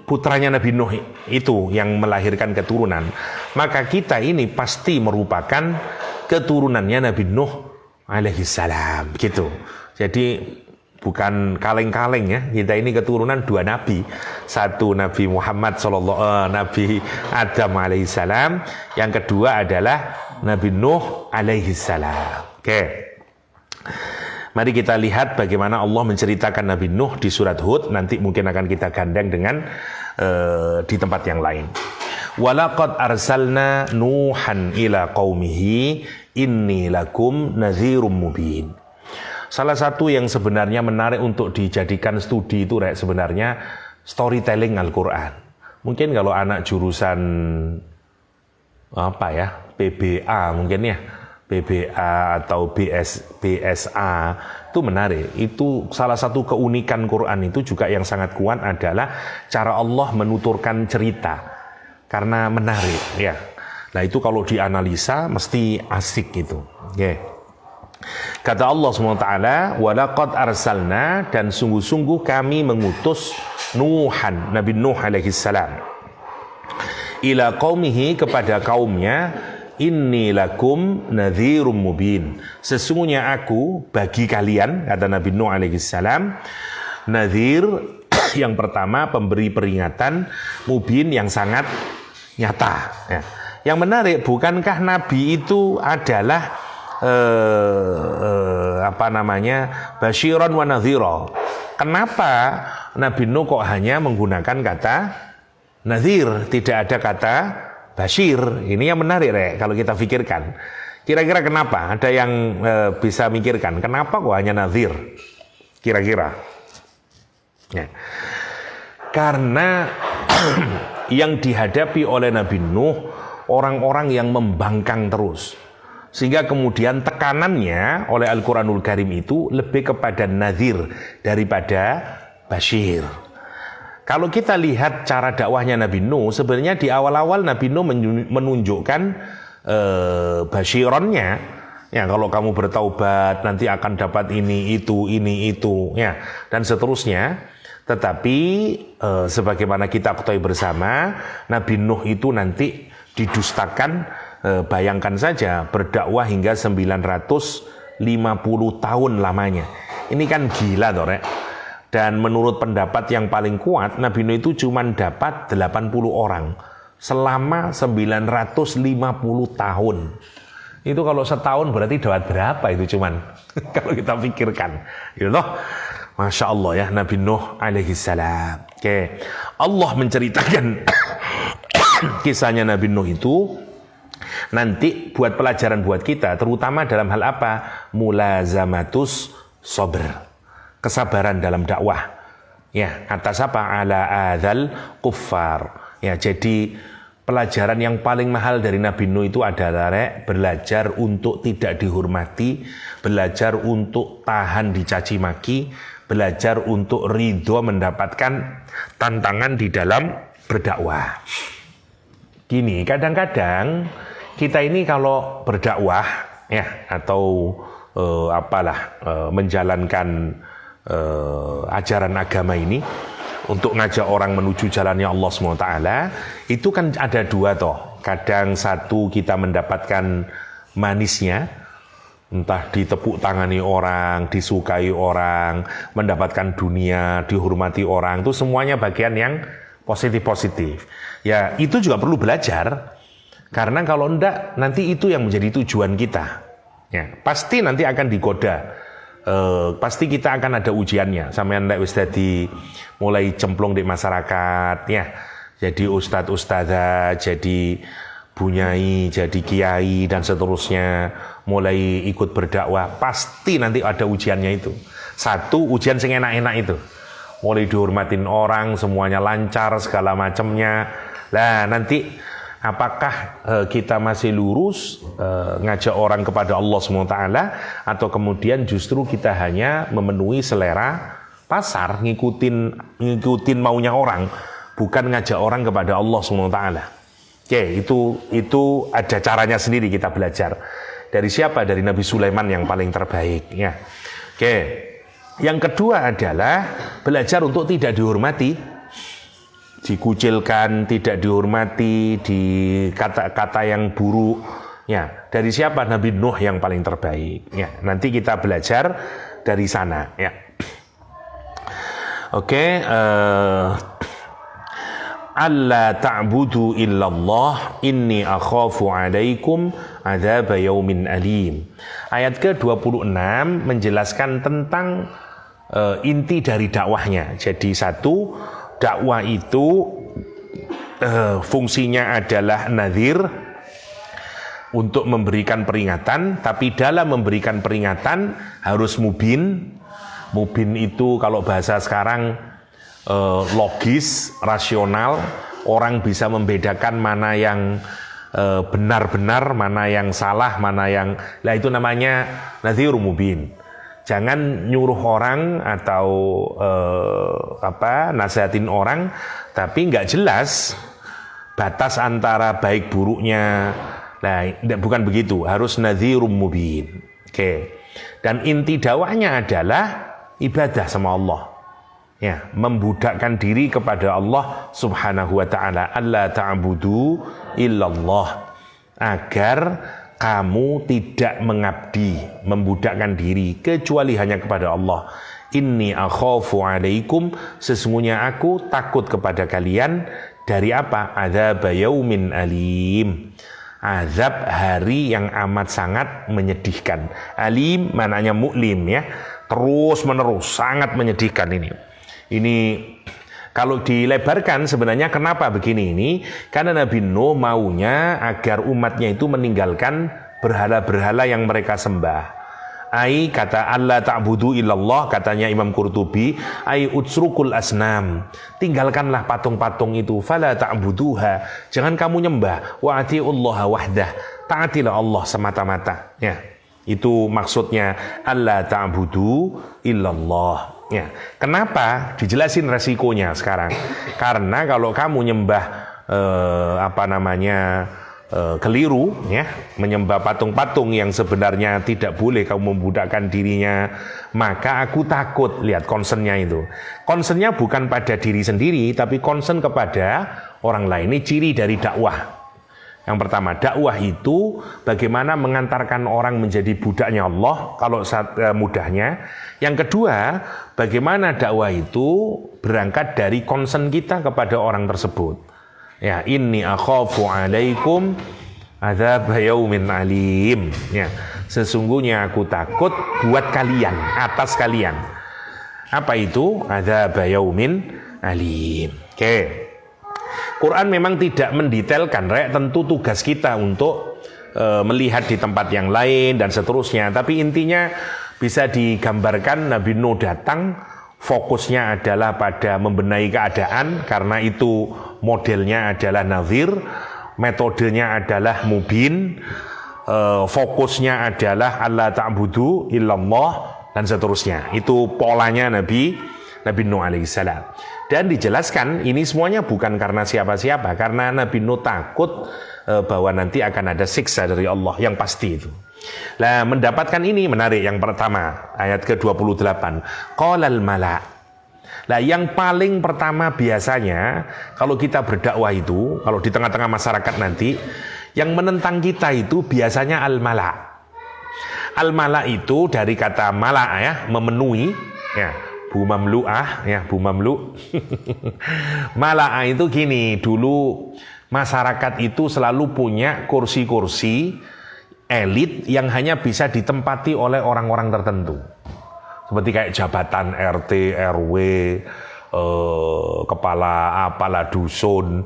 putranya Nabi Nuh itu yang melahirkan keturunan. Maka kita ini pasti merupakan keturunannya Nabi Nuh alaihissalam, gitu. Jadi bukan kaleng-kaleng ya. Kita ini keturunan dua nabi. Satu Nabi Muhammad Nabi Adam alaihissalam. Yang kedua adalah Nabi Nuh alaihissalam. Oke. Mari kita lihat bagaimana Allah menceritakan Nabi Nuh di surat Hud. Nanti mungkin akan kita gandeng dengan di tempat yang lain. Walaqad arsalna Nuhan ila qaumihi inni lakum nadhirum mubin. Salah satu yang sebenarnya menarik untuk dijadikan studi itu sebenarnya storytelling Al-Quran. Mungkin kalau anak jurusan PBA mungkin ya, PBA atau BSA itu menarik. Itu salah satu keunikan Quran itu juga yang sangat kuat adalah cara Allah menuturkan cerita. Karena menarik ya. Nah itu kalau dianalisa mesti asik gitu. Yeah. Kata Allah SWT, walaqad arsalna, dan sungguh-sungguh kami mengutus Nuhan, Nabi Nuh alaihissalam, ila qaumihi, kepada kaumnya, inni lakum nadhirum mubin, sesungguhnya aku bagi kalian, kata Nabi Nuh alaihissalam, nadhir yang pertama pemberi peringatan, mubin yang sangat nyata ya. Yang menarik, bukankah Nabi itu adalah basyiran wa nadhira? Kenapa Nabi Nuh kok hanya menggunakan kata nadhir, tidak ada kata basyir? Ini yang menarik kalau kita pikirkan. Kira-kira kenapa? Ada yang bisa mikirkan kenapa kok hanya nadhir? Kira-kira ya. Karena yang dihadapi oleh Nabi Nuh orang-orang yang membangkang terus, sehingga kemudian tekanannya oleh Al-Quranul Karim itu lebih kepada nadhir daripada basyir. Kalau kita lihat cara dakwahnya Nabi Nuh, sebenarnya di awal-awal Nabi Nuh menunjukkan basyironnya, ya kalau kamu bertaubat nanti akan dapat ini itu ya, dan seterusnya. Tetapi sebagaimana kita ketahui bersama, Nabi Nuh itu nanti didustakan, bayangkan saja berdakwah hingga 950 tahun lamanya. Ini kan gila toh, Dan menurut pendapat yang paling kuat, Nabi Nuh itu cuma dapat 80 orang selama 950 tahun. Itu kalau setahun berarti dapat berapa itu cuman kalau kita pikirkan, gitu loh. Masya Allah ya, Nabi Nuh alaihissalam. Oke, Allah menceritakan kisahnya Nabi Nuh itu nanti buat pelajaran buat kita, terutama dalam hal apa? Mulazamatus sabr, kesabaran dalam dakwah. Ya, atas apa? Ala adzal kuffar. Ya, jadi pelajaran yang paling mahal dari Nabi Nuh itu adalah belajar untuk tidak dihormati, belajar untuk tahan dicaci maki, belajar untuk ridho mendapatkan tantangan di dalam berdakwah. Gini, kadang-kadang kita ini kalau berdakwah ya atau menjalankan ajaran agama ini untuk ngajak orang menuju jalannya Allah SWT, itu kan ada dua toh. Kadang satu kita mendapatkan manisnya, entah ditepuk tangani orang, disukai orang, mendapatkan dunia, dihormati orang, itu semuanya bagian yang positif-positif. Ya, itu juga perlu belajar. Karena kalau enggak, nanti itu yang menjadi tujuan kita. Ya, pasti nanti akan digoda. Pasti kita akan ada ujiannya. Sampai enggak wis dadi mulai cemplung di masyarakat, ya. jadi ustadz ustadzah, jadi bunyai, jadi kiai dan seterusnya, mulai ikut berdakwah, pasti nanti ada ujiannya itu. Satu, ujian sing enak-enak itu, mulai dihormatin orang, semuanya lancar segala macamnya. Lah nanti apakah kita masih lurus ngajak orang kepada Allah SWT, atau kemudian justru kita hanya memenuhi selera pasar, ngikutin maunya orang, bukan ngajak orang kepada Allah SWT. Oke, itu ada caranya sendiri kita belajar. Dari siapa? Dari Nabi Sulaiman yang paling terbaik ya. Oke. Yang kedua adalah belajar untuk tidak dihormati, dikucilkan, tidak dihormati, di kata-kata yang buruk. Ya, dari siapa? Nabi Nuh yang paling terbaik. Ya, nanti kita belajar dari sana. Ya. Oke. Alla ta'budu illallah inni akhafu alaikum adzab yaumin alim. Ayat ke-26 menjelaskan tentang inti dari dakwahnya. Jadi satu, dakwah itu fungsinya adalah nadhir, untuk memberikan peringatan, tapi dalam memberikan peringatan harus mubin. Mubin itu kalau bahasa sekarang logis, rasional, orang bisa membedakan mana yang benar-benar, mana yang salah, mana yang, lah itu namanya nadhir mubin. Jangan nyuruh orang atau nasihatin orang tapi nggak jelas batas antara baik buruknya. Nah, bukan begitu, harus nadhir mubin. Oke. Dan inti dakwahnya adalah ibadah sama Allah. Ya, membudakkan diri kepada Allah Subhanahu wa taala. Alla ta'budu illallah. Agar kamu tidak mengabdi, membudakkan diri kecuali hanya kepada Allah. Inni akhafu alaikum, sesungguhnya aku takut kepada kalian dari apa? Adzab yaumin alim. Azab hari yang amat sangat menyedihkan. Alim maknanya mu'lim ya. Terus menerus, sangat menyedihkan ini. Ini kalau dilebarkan sebenarnya kenapa begini ini? Karena Nabi Nuh maunya agar umatnya itu meninggalkan berhala-berhala yang mereka sembah. Ai kata Allah ta'budu illallah, katanya Imam Qurtubi, ai utsrukul asnam. Tinggalkanlah patung-patung itu, fala ta'buduha. Jangan kamu nyembah, wa atiullaha wahdah. Taatilah Allah semata-mata. Ya. Itu maksudnya Allah ta'budu illallah. Ya. Kenapa? Dijelasin resikonya sekarang. Karena kalau kamu nyembah keliru, ya, menyembah patung-patung yang sebenarnya tidak boleh kamu membudakkan dirinya, maka aku takut. Lihat concernnya itu. Concernnya bukan pada diri sendiri, tapi concern kepada orang lain. Ini ciri dari dakwah. Yang pertama, dakwah itu bagaimana mengantarkan orang menjadi budaknya Allah kalau mudahnya. Yang kedua, bagaimana dakwah itu berangkat dari concern kita kepada orang tersebut. Ya, inni akhafu alaikum adzab yaumin alim. Ya, sesungguhnya aku takut buat kalian, atas kalian. Apa itu? Adzab yaumin alim. Oke. Quran memang tidak mendetailkan, tentu tugas kita untuk melihat di tempat yang lain dan seterusnya. Tapi intinya bisa digambarkan Nabi Nuh datang, fokusnya adalah pada membenahi keadaan, karena itu modelnya adalah nadhir, metodenya adalah mubin, fokusnya adalah Allah ta'budu illallah dan seterusnya. Itu polanya Nabi Nuh alaihissalam. Dan dijelaskan ini semuanya bukan karena siapa-siapa, karena Nabi Nuh takut bahwa nanti akan ada siksa dari Allah yang pasti itu. Nah, mendapatkan ini menarik. Yang pertama, ayat ke-28. Qalal mala'. Nah, yang paling pertama biasanya kalau kita berdakwah itu, kalau di tengah-tengah masyarakat nanti, yang menentang kita itu biasanya al-mala'. Al-mala' itu dari kata mala' ya, memenuhi ya. Bu Mamlu'ah ya, Bu Mamlu'. Mala'ah itu gini, dulu masyarakat itu selalu punya kursi-kursi elit yang hanya bisa ditempati oleh orang-orang tertentu. Seperti kayak jabatan RT, RW, kepala apalah dusun,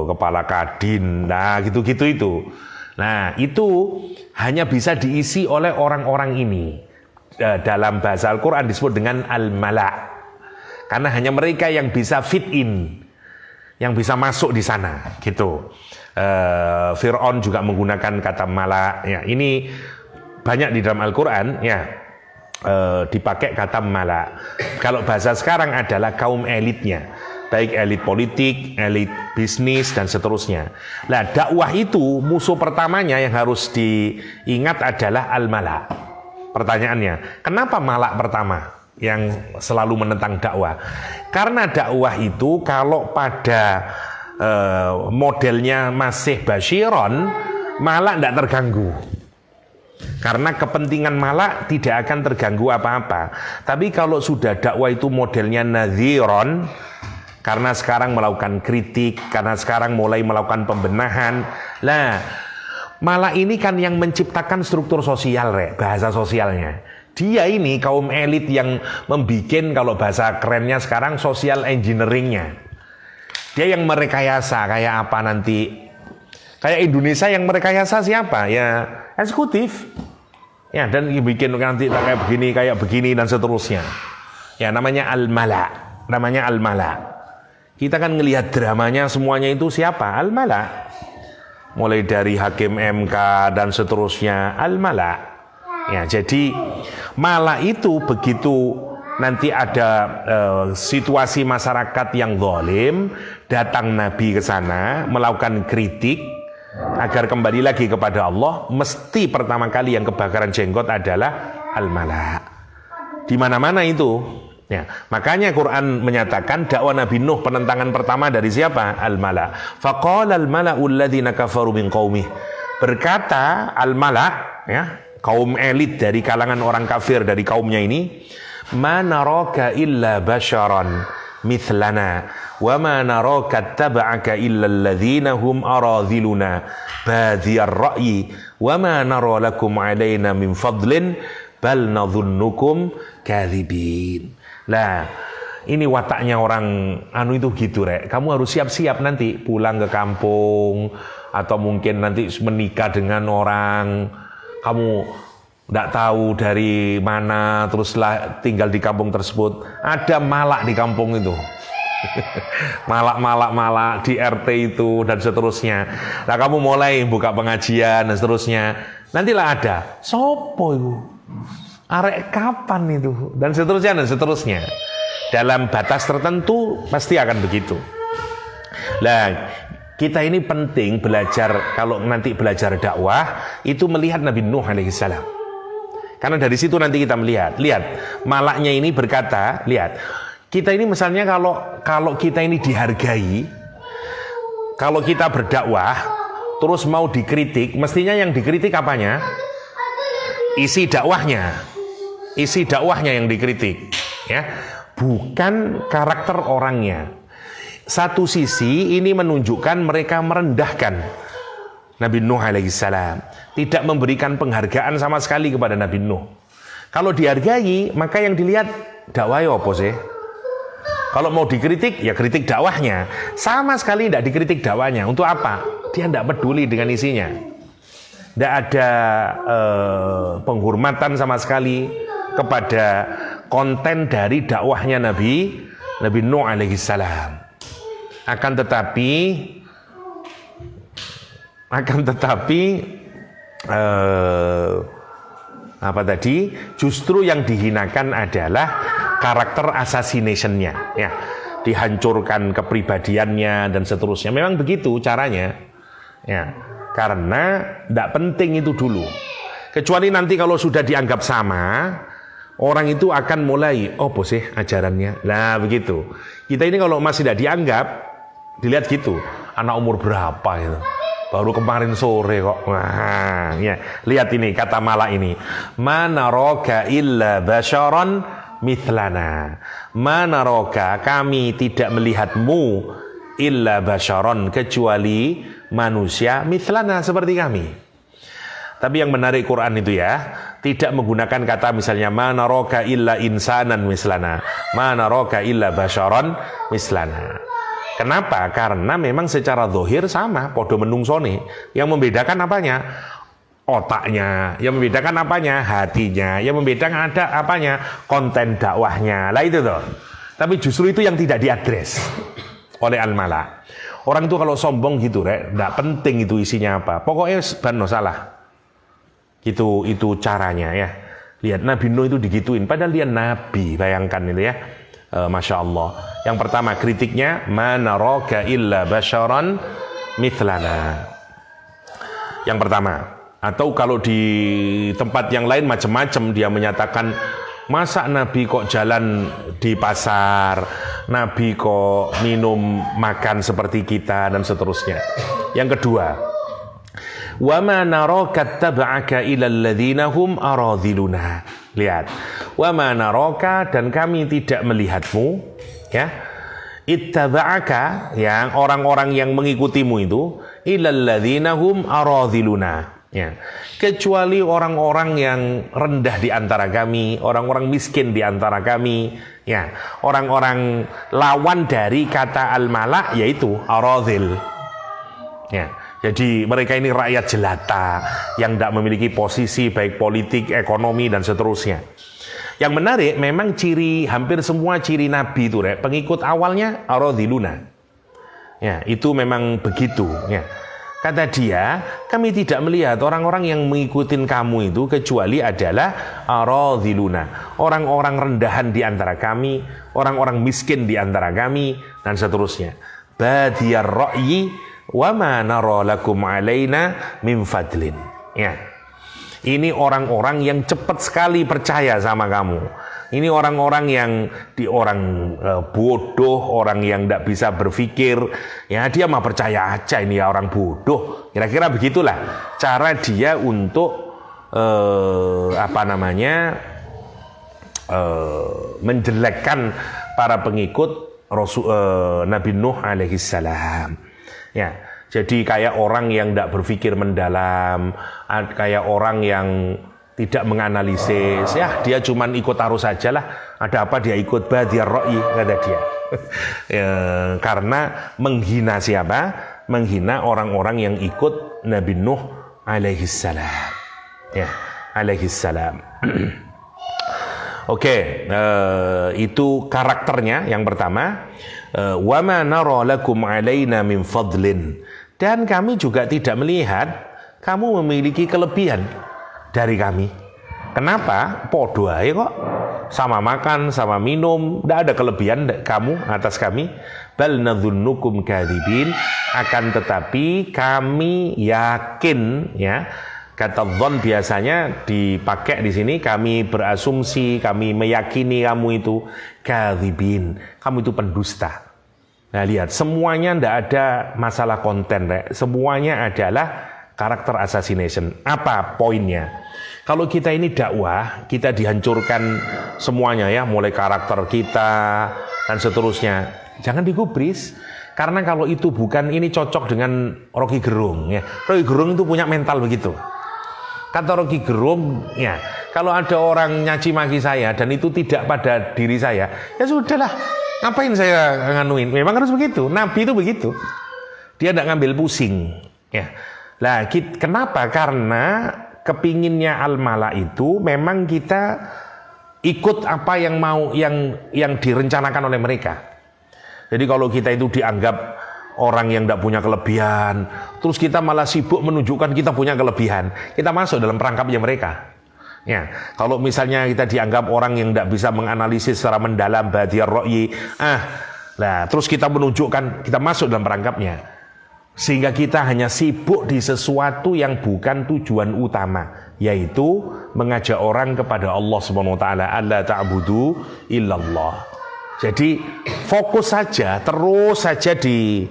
kepala kadin, nah gitu-gitu itu. Nah itu hanya bisa diisi oleh orang-orang ini. Dalam bahasa Al-Quran disebut dengan al-mala', karena hanya mereka yang bisa fit in, yang bisa masuk di sana gitu. Fir'aun juga menggunakan kata mala, ya ini banyak di dalam Al-Quran ya, dipakai kata mala. Kalau bahasa sekarang adalah kaum elitnya, baik elit politik, elit bisnis dan seterusnya. Nah dakwah itu musuh pertamanya yang harus diingat adalah al-mala. Pertanyaannya, kenapa malak pertama yang selalu menentang dakwah? Karena dakwah itu kalau pada modelnya masih basyiron, malak tidak terganggu. Karena kepentingan malak tidak akan terganggu apa-apa. Tapi kalau sudah dakwah itu modelnya nadhiron, karena sekarang melakukan kritik, karena sekarang mulai melakukan pembenahan, lah malak ini kan yang menciptakan struktur sosial, bahasa sosialnya. Dia ini kaum elit yang membikin, kalau bahasa kerennya sekarang, social engineeringnya. Dia yang merekayasa kayak apa nanti. Kayak Indonesia yang merekayasa siapa? Ya eksekutif. Ya dan bikin nanti kayak begini dan seterusnya. Ya namanya al-mala. Namanya al-mala. Kita kan ngelihat dramanya semuanya itu siapa? Al-mala. Mulai dari hakim MK dan seterusnya, al-mala. Ya jadi mala itu begitu nanti ada situasi masyarakat yang zalim, datang Nabi ke sana melakukan kritik agar kembali lagi kepada Allah, mesti pertama kali yang kebakaran jenggot adalah al-mala. Di mana-mana itu. Ya, makanya Quran menyatakan dakwah Nabi Nuh penentangan pertama dari siapa? Al-mala. Faqala al-mala'u alladhina kafaru min qaumih. Berkata al-mala, ya, kaum elit dari kalangan orang kafir dari kaumnya ini, ma naraka illa basharan mithlana wa ma naraka taba'aka illa alladhina hum aradhiluna badhiyar ra'yi wa ma nara lakum alaina min fadlin bal nadhunnukum kadhibin. Lah ini wataknya orang itu gitu, kamu harus siap-siap nanti pulang ke kampung, atau mungkin nanti menikah dengan orang kamu tidak tahu dari mana, teruslah tinggal di kampung tersebut. Ada malak di kampung itu. Malak di RT itu dan seterusnya. Nah kamu mulai buka pengajian dan seterusnya. Nantilah ada, sopo itu? Arek kapan itu? Dan seterusnya dan seterusnya. Dalam batas tertentu pasti akan begitu. Nah, kita ini penting belajar, kalau nanti belajar dakwah itu melihat Nabi Nuh alaihissalam. Karena dari situ nanti kita melihat, lihat malaknya ini berkata, lihat kita ini misalnya kalau kita ini dihargai, kalau kita berdakwah terus mau dikritik, mestinya yang dikritik apanya? Isi dakwahnya yang dikritik, ya, bukan karakter orangnya. Satu sisi ini menunjukkan mereka merendahkan Nabi Nuh alaihissalam, tidak memberikan penghargaan sama sekali kepada Nabi Nuh. Kalau dihargai, maka yang dilihat dakwahnya apa sih? Kalau mau dikritik, ya kritik dakwahnya. Sama sekali tidak dikritik dakwahnya. Untuk apa? Dia tidak peduli dengan isinya. Tidak ada penghormatan sama sekali kepada konten dari dakwahnya Nabi Nuh alaihissalam. Akan tetapi justru yang dihinakan adalah karakter assassination-nya, ya, dihancurkan kepribadiannya dan seterusnya. Memang begitu caranya, ya, karena tidak penting itu dulu. Kecuali nanti kalau sudah dianggap sama, orang itu akan mulai, oh sih ajarannya, lah begitu. Kita ini kalau masih tidak dianggap, dilihat gitu, anak umur berapa itu? Baru kemarin sore kok. Nah, ya. Lihat ini kata malak ini. Mana roka illa basharon mithlana. Mana roka, kami tidak melihatmu illa basharon, kecuali manusia mithlana seperti kami. Tapi yang menarik Quran itu ya, tidak menggunakan kata misalnya ma naraka illa insanan mislana, ma naraka illa basyaran mislana. Kenapa? Karena memang secara zahir sama, podo menungsone. Yang membedakan apanya? Otaknya. Yang membedakan apanya? Hatinya. Yang membedakan ada apanya? Konten dakwahnya. Lah itu tuh. Tapi justru itu yang tidak diadres oleh Al-Mala. Orang itu kalau sombong gitu, tidak penting itu isinya apa. Pokoknya bano salah. Itu caranya ya. Lihat Nabi Nuh itu digituin, padahal dia nabi, bayangkan itu ya. Masya Allah. Yang pertama kritiknya, ma naraka illa basyaran mithlana. Yang pertama. Atau kalau di tempat yang lain macam-macam dia menyatakan, masa Nabi kok jalan di pasar, Nabi kok minum makan seperti kita dan seterusnya. Yang kedua, wa ma naraka tab'aka ila alladhina hum aradhiluna. Lihat, wa ma naraka, dan kami tidak melihatmu ya, ittaba'aka, yang orang-orang yang mengikutimu itu, ila alladhina hum aradhiluna ya, kecuali orang-orang yang rendah di antara kami, orang-orang miskin di antara kami ya, orang-orang lawan dari kata al-mala yaitu aradhil ya. Jadi mereka ini rakyat jelata yang tidak memiliki posisi baik politik, ekonomi dan seterusnya. Yang menarik memang hampir semua ciri Nabi itu pengikut awalnya aradhiluna. Ya, itu memang begitu ya. Kata dia, kami tidak melihat orang-orang yang mengikuti kamu itu kecuali adalah aradhiluna, orang-orang rendahan di antara kami, orang-orang miskin di antara kami dan seterusnya. Badiyar ra'yi wa ma nara lakum alaina min fadlin. Ya. Ini orang-orang yang cepat sekali percaya sama kamu. Ini orang-orang yang bodoh, orang yang tidak bisa berpikir. Ya, dia mah percaya aja ini ya orang bodoh. Kira-kira begitulah cara dia untuk menjelekkan para pengikut Nabi Nuh alaihi salam. Ya, jadi kayak orang yang tidak berpikir mendalam, kayak orang yang tidak menganalisis, ya dia cuman ikut arus saja lah. Ada apa dia ikut badiyar ra'yi, kata dia. Ya, karena menghina siapa? Menghina orang-orang yang ikut Nabi Nuh alaihi salam. Ya, alaihi salam. Oke, itu karakternya yang pertama. Wa ma nara lakum alaina min fadlin, dan kami juga tidak melihat kamu memiliki kelebihan dari kami. Kenapa? Podo ae kok, sama makan, sama minum, tidak ada kelebihan kamu atas kami. Bal nadhunnukum kadzibin, akan tetapi kami yakin ya. Kata dhon biasanya dipakai di sini, kami berasumsi, kami meyakini kamu itu kadzibin, kamu itu pendusta. Nah lihat, semuanya tidak ada masalah konten, semuanya adalah karakter assassination. Apa poinnya? Kalau kita ini dakwah, kita dihancurkan semuanya ya, mulai karakter kita dan seterusnya. Jangan digubris, karena kalau itu bukan, ini cocok dengan Rocky Gerung ya. Rocky Gerung itu punya mental begitu. Kata Rocky Gerung, ya, kalau ada orang nyaci maki saya dan itu tidak pada diri saya, ya sudahlah, ngapain saya nganuin? Memang harus begitu. Nabi itu begitu. Dia tidak ngambil pusing. Ya. Lah, kenapa? Karena kepinginnya al-mala itu memang kita ikut apa yang mau, yang direncanakan oleh mereka. Jadi kalau kita itu dianggap orang yang tidak punya kelebihan, terus kita malah sibuk menunjukkan kita punya kelebihan, kita masuk dalam perangkapnya mereka. Ya, kalau misalnya kita dianggap orang yang tidak bisa menganalisis secara mendalam badiyar ra'yi, terus kita menunjukkan kita masuk dalam perangkapnya, sehingga kita hanya sibuk di sesuatu yang bukan tujuan utama, yaitu mengajak orang kepada Allah Subhanahu wa taala, alla ta'budu illallah. Jadi fokus saja, terus saja di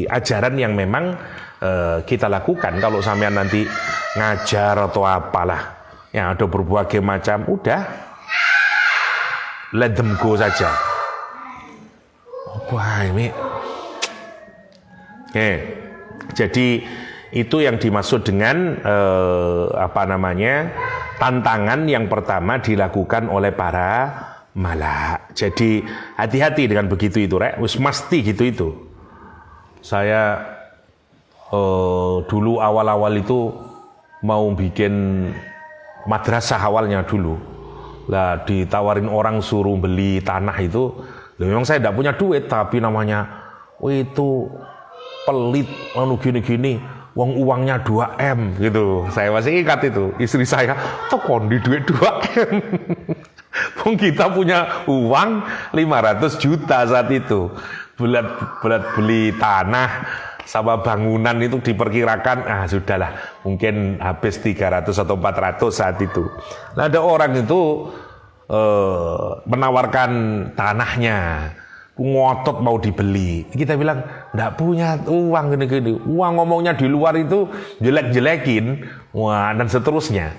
ajaran yang memang kita lakukan. Kalau sampean nanti ngajar atau apalah yang ada berbagai macam, udah let them go saja. Wah ini jadi Itu yang dimaksud dengan tantangan yang pertama dilakukan oleh para malak. Jadi hati-hati dengan begitu itu, rek. Wis mesti gitu itu. Saya dulu awal-awal itu mau bikin madrasah awalnya dulu. Lah ditawarin orang suruh beli tanah itu. Memang saya tidak punya duit, tapi namanya itu pelit, gini-gini. Uangnya 2M gitu. Saya masih ingat itu. Istri saya, tekon di duit 2M. Kita punya uang 500 juta saat itu. Bulat beli tanah sama bangunan itu diperkirakan, sudahlah, mungkin habis 300 atau 400 saat itu. Nah, ada orang itu menawarkan tanahnya, ngotot mau dibeli. Kita bilang, enggak punya uang gini-gini. Uang ngomongnya di luar itu jelek-jelekin, dan seterusnya.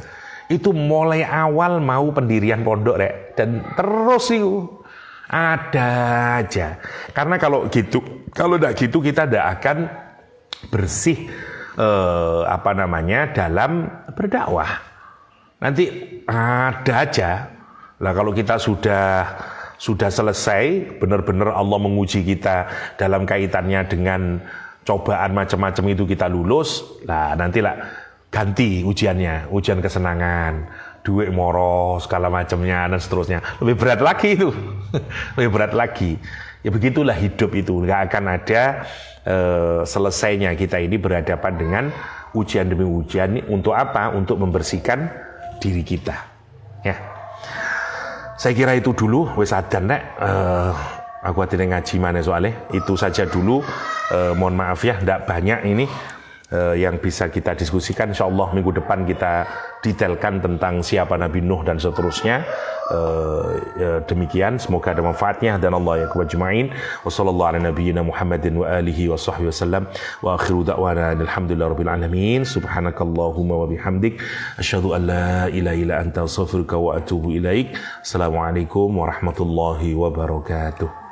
Itu mulai awal mau pendirian pondok, rek. Dan terus itu ada aja. Karena kalau enggak gitu kita enggak akan bersih dalam berdakwah. Nanti ada aja. Lah kalau kita sudah selesai, benar-benar Allah menguji kita dalam kaitannya dengan cobaan macam-macam itu kita lulus, lah nantilah ganti ujiannya, ujian kesenangan, duit moro, segala macamnya dan seterusnya. Lebih berat lagi itu, lebih berat lagi. Ya begitulah hidup itu, nggak akan ada selesainya kita ini berhadapan dengan ujian demi ujian. Untuk apa? Untuk membersihkan diri kita. Ya. Saya kira itu dulu, wis adzan nek. Aku hati ngaji mana soalnya. Itu saja dulu. Mohon maaf ya, tidak banyak ini yang bisa kita diskusikan. InsyaAllah minggu depan kita detailkan tentang siapa Nabi Nuh dan seterusnya. Demikian, semoga ada manfaatnya dan Allah ya kubajma'in. Wassallallahu ala nabiyyina Muhammadin wa alihi wa sahbihi wasallam. Wa akhiru da'wana alhamdulillah rabbil alamin. Subhanakallahumma wa bihamdik asyhadu an la ilaha illa anta astaghfiruka wa atubu ilaik. Assalamualaikum warahmatullahi wabarakatuh.